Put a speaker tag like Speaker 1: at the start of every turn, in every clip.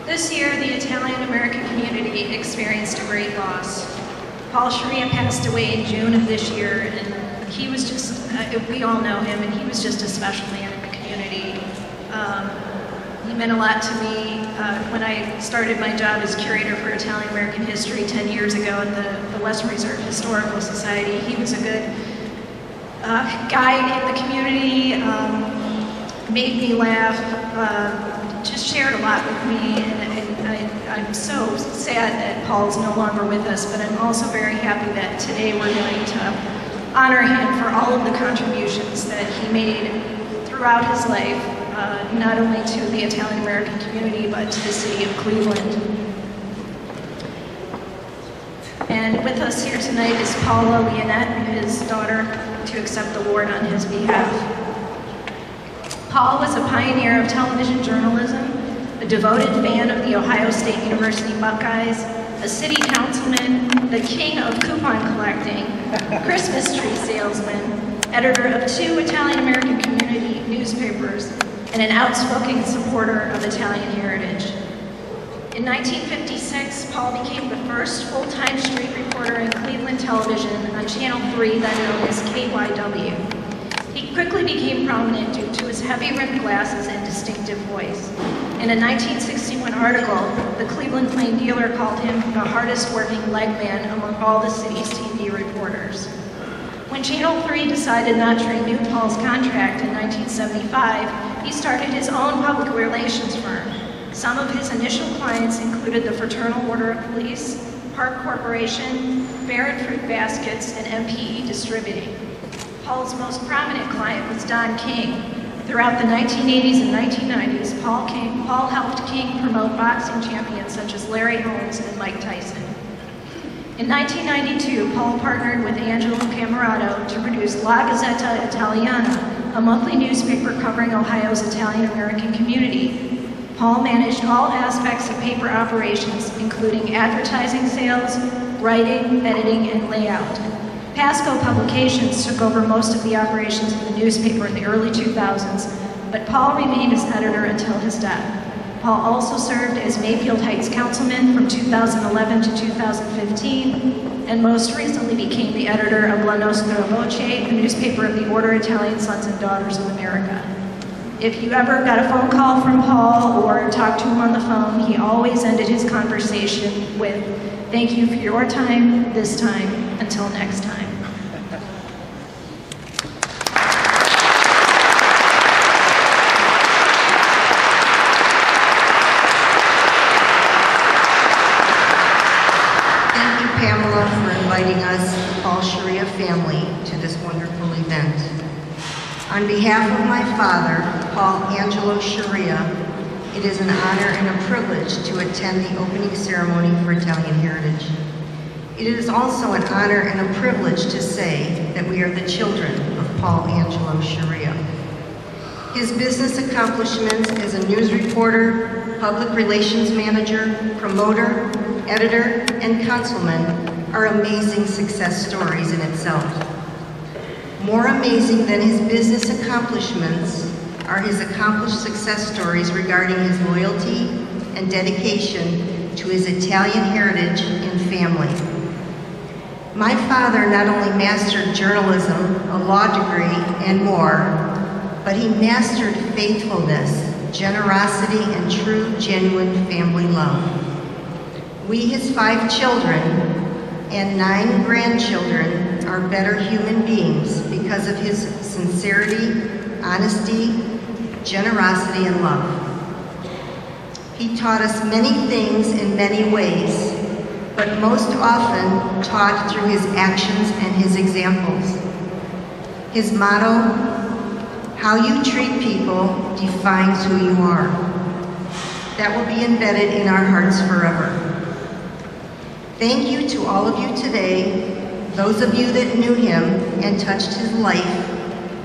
Speaker 1: This year, the Italian-American community experienced a great loss. Paul Sciria passed away in June of this year, and he was just, we all know him, and he was just a special man in the community. He meant a lot to me when I started my job as curator for Italian-American history 10 years ago at the Western Reserve Historical Society. He was a good guide in the community, made me laugh, just shared a lot with me, and I'm so sad that Paul's no longer with us, but I'm also very happy that today we're going to honor him for all of the contributions that he made throughout his life, not only to the Italian-American community, but to the city of Cleveland. And with us here tonight is Paula Leonette, his daughter, to accept the award on his behalf. Paul was a pioneer of television journalism, a devoted fan of the Ohio State University Buckeyes, a city councilman, the king of coupon collecting, Christmas tree salesman, editor of 2 Italian-American community newspapers, and an outspoken supporter of Italian heritage. In 1956, Paul became the first full-time street reporter in Cleveland television on Channel 3, then known as KYW. He quickly became prominent due to his heavy-rimmed glasses and distinctive voice. In a 1961 article, the Cleveland Plain Dealer called him the hardest-working legman among all the city's TV reporters. When Channel 3 decided not to renew Paul's contract in 1975, he started his own public relations firm. Some of his initial clients included the Fraternal Order of Police, Park Corporation, Fair and Fruit Baskets, and MPE Distributing. Paul's most prominent client was Don King. Throughout the 1980s and 1990s, Paul helped King promote boxing champions such as Larry Holmes and Mike Tyson. In 1992, Paul partnered with Angelo Camerato to produce La Gazzetta Italiana, a monthly newspaper covering Ohio's Italian-American community. Paul managed all aspects of paper operations, including advertising sales, writing, editing, and layout. Pasco Publications took over most of the operations of the newspaper in the early 2000s, but Paul remained as editor until his death. Paul also served as Mayfield Heights councilman from 2011 to 2015, and most recently became the editor of La Nostra Voce, the newspaper of the Order Italian Sons and Daughters of America. If you ever got a phone call from Paul or talked to him on the phone, he always ended his conversation with, "Thank you for your time, this time, until next time."
Speaker 2: Thank you, Pamela, for inviting us, the Paul Sciria family, to this wonderful event. On behalf of my father, Paul Angelo Sciria, it is an honor and a privilege to attend the opening ceremony for Italian Heritage. It is also an honor and a privilege to say that we are the children of Paul Angelo Sciria. His business accomplishments as a news reporter, public relations manager, promoter, editor, and councilman are amazing success stories in itself. More amazing than his business accomplishments are his accomplished success stories regarding his loyalty and dedication to his Italian heritage and family. My father not only mastered journalism, a law degree, and more, but he mastered faithfulness, generosity, and true, genuine family love. We, his 5 children and 9 grandchildren, are better human beings because of his sincerity, honesty, generosity, and love. He taught us many things in many ways, but most often taught through his actions and his examples. His motto, "How you treat people defines who you are." That will be embedded in our hearts forever. Thank you to all of you today, those of you that knew him and touched his life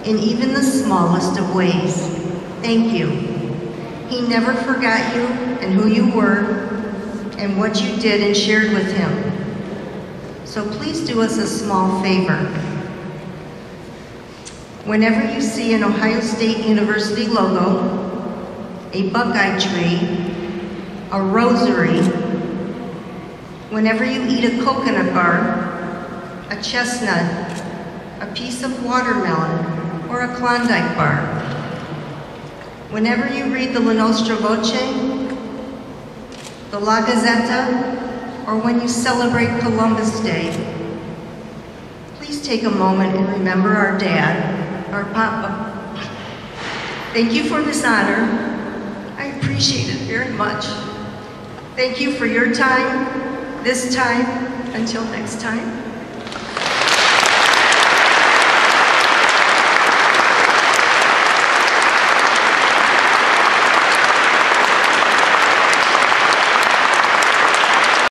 Speaker 2: in even the smallest of ways. Thank you. He never forgot you and who you were and what you did and shared with him. So please do us a small favor. Whenever you see an Ohio State University logo, a Buckeye tree, a rosary, whenever you eat a coconut bar, a chestnut, a piece of watermelon, or a Klondike bar, whenever you read the La Nostra Voce, the La Gazzetta, or when you celebrate Columbus Day, please take a moment and remember our dad, our Papa. Thank you for this honor. I appreciate it very much. Thank you for your time, this time. Until next time.